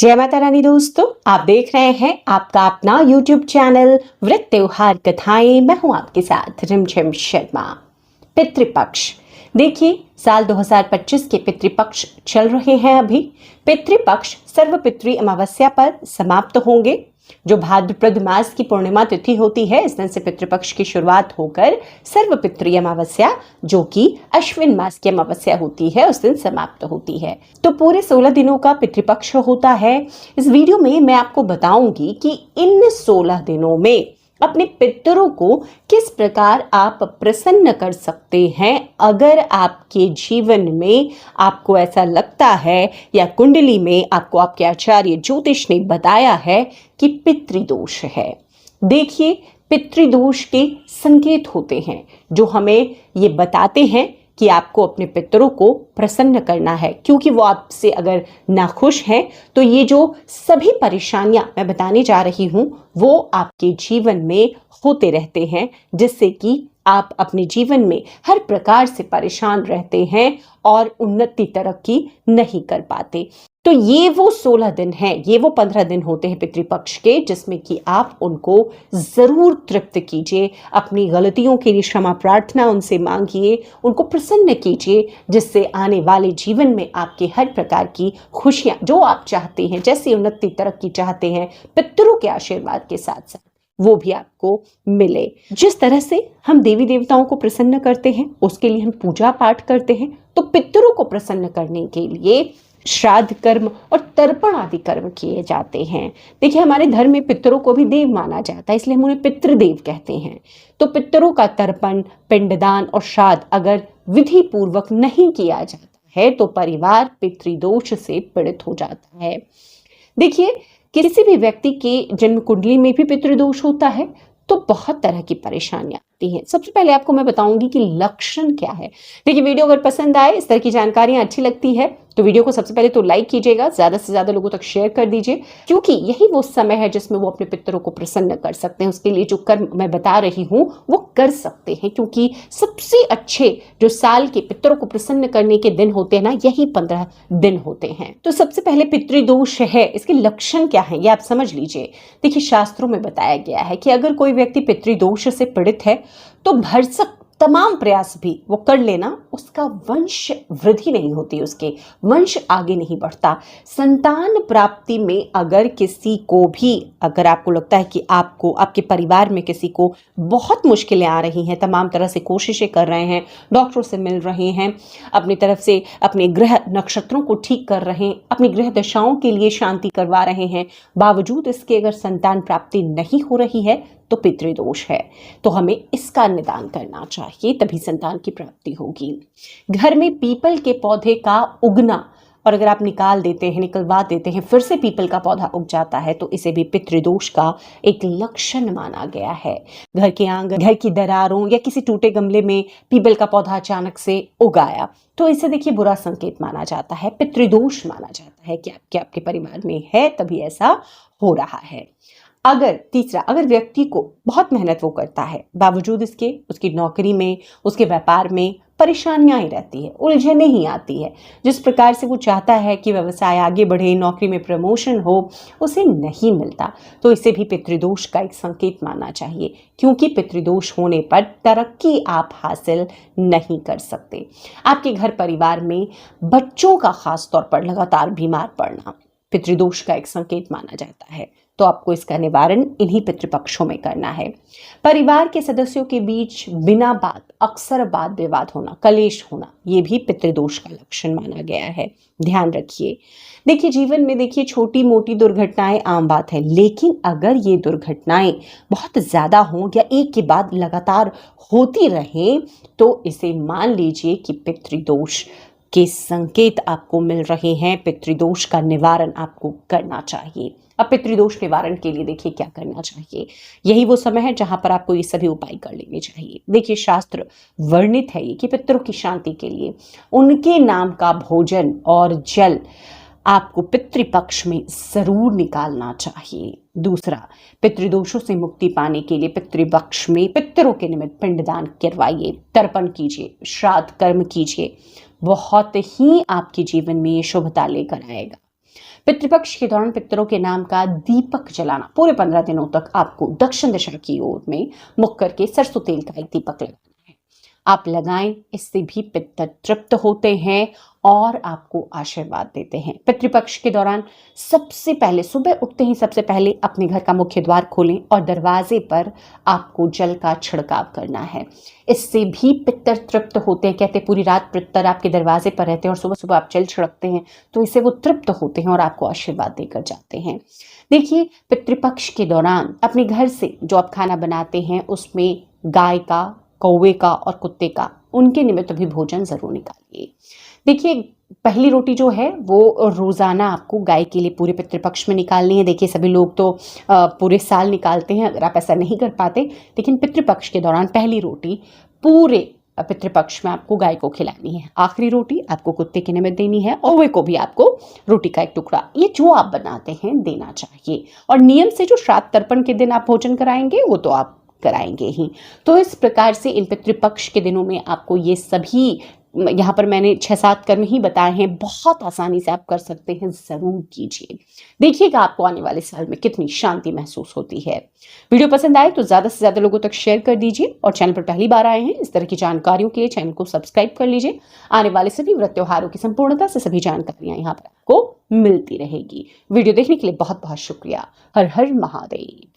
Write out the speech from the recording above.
जय माता रानी दोस्तों, आप देख रहे हैं आपका अपना YouTube चैनल व्रत त्योहार कथाएं। मैं हूं आपके साथ रिमझिम शर्मा। पितृपक्ष देखिए, साल 2025 के पितृपक्ष चल रहे हैं। अभी पितृपक्ष सर्वपितृ अमावस्या पर समाप्त होंगे। जो भाद्रपद मास की पूर्णिमा तिथि होती है, इस दिन से पितृपक्ष की शुरुआत होकर सर्वपितृ अमावस्या, जो कि अश्विन मास की अमावस्या होती है, उस दिन समाप्त होती है। तो पूरे 16 दिनों का पितृपक्ष होता है। इस वीडियो में मैं आपको बताऊंगी कि इन 16 दिनों में अपने पितरों को किस प्रकार आप प्रसन्न कर सकते हैं। अगर आपके जीवन में आपको ऐसा लगता है या कुंडली में आपको आपके आचार्य ज्योतिष ने बताया है कि पितृदोष है। देखिए, पितृदोष के संकेत होते हैं जो हमें ये बताते हैं कि आपको अपने पितरों को प्रसन्न करना है, क्योंकि वो आपसे अगर नाखुश हैं तो ये जो सभी परेशानियां मैं बताने जा रही हूं वो आपके जीवन में होते रहते हैं, जिससे कि आप अपने जीवन में हर प्रकार से परेशान रहते हैं और उन्नति तरक्की नहीं कर पाते। तो ये वो 16 दिन हैं, ये वो 15 दिन होते हैं पितृपक्ष के, जिसमें कि आप उनको जरूर तृप्त कीजिए। अपनी गलतियों के लिए क्षमा प्रार्थना उनसे मांगिए, उनको प्रसन्न कीजिए, जिससे आने वाले जीवन में आपके हर प्रकार की खुशियां जो आप चाहते हैं, जैसी उन्नति तरक्की चाहते हैं, पितरों के आशीर्वाद के साथ साथ वो भी आपको मिले। जिस तरह से हम देवी देवताओं को प्रसन्न करते हैं, उसके लिए हम पूजा पाठ करते हैं, तो पितरों को प्रसन्न करने के लिए श्राद्ध कर्म और तर्पण आदि कर्म किए जाते हैं। देखिए, हमारे धर्म में पितरों को भी देव माना जाता है, इसलिए हम उन्हें पितृदेव कहते हैं। तो पितरों का तर्पण, पिंडदान और श्राद्ध अगर विधि पूर्वक नहीं किया जाता है तो परिवार पितृदोष से पीड़ित हो जाता है। देखिए, किसी भी व्यक्ति के जन्म कुंडली में भी पितृदोष होता है तो बहुत तरह की परेशानियां आती हैं। सबसे पहले आपको मैं बताऊंगी कि लक्षण क्या है। देखिए, वीडियो अगर पसंद आए, इस तरह की जानकारियां अच्छी लगती है तो वीडियो को सबसे पहले तो लाइक कीजिएगा, ज्यादा से ज्यादा लोगों तक शेयर कर दीजिए, क्योंकि यही वो समय है जिसमें वो अपने पितरों को प्रसन्न कर सकते हैं। उसके लिए जो कर्म मैं बता रही हूं वो कर सकते हैं, क्योंकि सबसे अच्छे जो साल के पितरों को प्रसन्न करने के दिन होते हैं ना, यही 15 दिन होते हैं। तो सबसे पहले पितृदोष है, इसके लक्षण क्या है ये आप समझ लीजिए। देखिए, शास्त्रों में बताया गया है कि अगर कोई व्यक्ति पितृदोष से पीड़ित है तो भरसक तमाम प्रयास भी वो कर लेना, उसका वंश वृद्धि नहीं होती, उसके वंश आगे नहीं बढ़ता। संतान प्राप्ति में अगर किसी को भी, अगर आपको लगता है कि आपको, आपके परिवार में किसी को बहुत मुश्किलें आ रही हैं, तमाम तरह से कोशिशें कर रहे हैं, डॉक्टरों से मिल रहे हैं, अपनी तरफ से अपने ग्रह नक्षत्रों को ठीक कर रहे हैं, अपनी ग्रह दशाओं के लिए शांति करवा रहे हैं, बावजूद इसके अगर संतान प्राप्ति नहीं हो रही है तो पितृदोष है। तो हमें इसका निदान करना चाहिए, तभी संतान की प्राप्ति होगी। घर में पीपल के पौधे का उगना, और अगर आप निकाल देते हैं, निकलवा देते हैं, फिर से पीपल का पौधा उग जाता है तो इसे भी पितृदोष का एक लक्षण माना गया है। घर के आंगन, घर की दरारों या किसी टूटे गमले में पीपल का पौधा अचानक से उग आया तो इसे देखिए बुरा संकेत माना जाता है, पितृदोष माना जाता है कि आपके परिवार में है, तभी ऐसा हो रहा है। अगर तीसरा, अगर व्यक्ति को बहुत मेहनत वो करता है, बावजूद इसके उसकी नौकरी में, उसके व्यापार में परेशानियां ही रहती है, उलझने ही आती है, जिस प्रकार से वो चाहता है कि व्यवसाय आगे बढ़े, नौकरी में प्रमोशन हो, उसे नहीं मिलता, तो इसे भी पितृदोष का एक संकेत मानना चाहिए, क्योंकि पितृदोष होने पर तरक्की आप हासिल नहीं कर सकते। आपके घर परिवार में बच्चों का खास तौर पर लगातार बीमार पड़ना पितृदोष का एक संकेत माना जाता है, तो आपको इसका निवारण इन्हीं पितृपक्षों में करना है। परिवार के सदस्यों के बीच बिना बात अक्सर वाद विवाद होना, कलेश होना, ये भी पितृदोष का लक्षण माना गया है, ध्यान रखिए। देखिए, जीवन में देखिए छोटी मोटी दुर्घटनाएं आम बात है, लेकिन अगर ये दुर्घटनाएं बहुत ज्यादा हों या एक के बाद लगातार होती रहें तो इसे मान लीजिए कि पितृदोष के संकेत आपको मिल रहे हैं, पितृदोष का निवारण आपको करना चाहिए। अब पितृदोष निवारण के लिए देखिए क्या करना चाहिए, यही वो समय है जहां पर आपको ये सभी उपाय कर लेने चाहिए। देखिए, शास्त्र वर्णित है ये कि पितरों की शांति के लिए उनके नाम का भोजन और जल आपको पितृपक्ष में जरूर निकालना चाहिए। दूसरा, पितृदोषों से मुक्ति पाने के लिए पितृपक्ष में पितरों के निमित्त पिंडदान करवाइए, तर्पण कीजिए, श्राद्ध कर्म कीजिए, बहुत ही आपके जीवन में ये शुभता लेकर आएगा। पितृपक्ष के दौरान पितरों के नाम का दीपक जलाना, पूरे 15 दिनों तक आपको दक्षिण दिशा की ओर में मुख करके सरसों तेल का एक दीपक लगाना है। आप लगाएं, इससे भी पितर तृप्त होते हैं और आपको आशीर्वाद देते हैं। पितृपक्ष के दौरान सबसे पहले सुबह उठते ही सबसे पहले अपने घर का मुख्य द्वार खोलें और दरवाजे पर आपको जल का छिड़काव करना है। इससे भी पितर तृप्त होते हैं। कहते हैं पूरी रात पितर आपके दरवाजे पर रहते हैं और सुबह सुबह आप जल छिड़कते हैं तो इससे वो तृप्त होते हैं और आपको आशीर्वाद देकर जाते हैं। देखिए, पितृपक्ष के दौरान अपने घर से जो आप खाना बनाते हैं उसमें गाय का, कौवे का और कुत्ते का, उनके निमित्त भी भोजन जरूर निकालिए। देखिए, पहली रोटी जो है वो रोजाना आपको गाय के लिए पूरे पितृपक्ष में निकालनी है। देखिए, सभी लोग तो पूरे साल निकालते हैं, अगर आप ऐसा नहीं कर पाते, लेकिन पितृपक्ष के दौरान पहली रोटी पूरे पितृपक्ष में आपको गाय को खिलानी है। आखिरी रोटी आपको कुत्ते के निमित्त देनी है, और वे को भी आपको रोटी का एक टुकड़ा, ये जो आप बनाते हैं, देना चाहिए। और नियम से जो श्राद्ध तर्पण के दिन आप भोजन कराएंगे वो तो आप कराएंगे ही। तो इस प्रकार से इन पितृपक्ष के दिनों में आपको ये सभी, यहाँ पर मैंने 6-7 कर्म ही बताए हैं, बहुत आसानी से आप कर सकते हैं, जरूर कीजिए। देखिएगा आपको आने वाले साल में कितनी शांति महसूस होती है। वीडियो पसंद आए तो ज्यादा से ज्यादा लोगों तक शेयर कर दीजिए, और चैनल पर पहली बार आए हैं इस तरह की जानकारियों के लिए चैनल को सब्सक्राइब कर लीजिए। आने वाले सभी व्रत त्योहारों की संपूर्णता से सभी जानकारियां यहाँ पर आपको मिलती रहेगी। वीडियो देखने के लिए बहुत बहुत शुक्रिया। हर हर महादेव।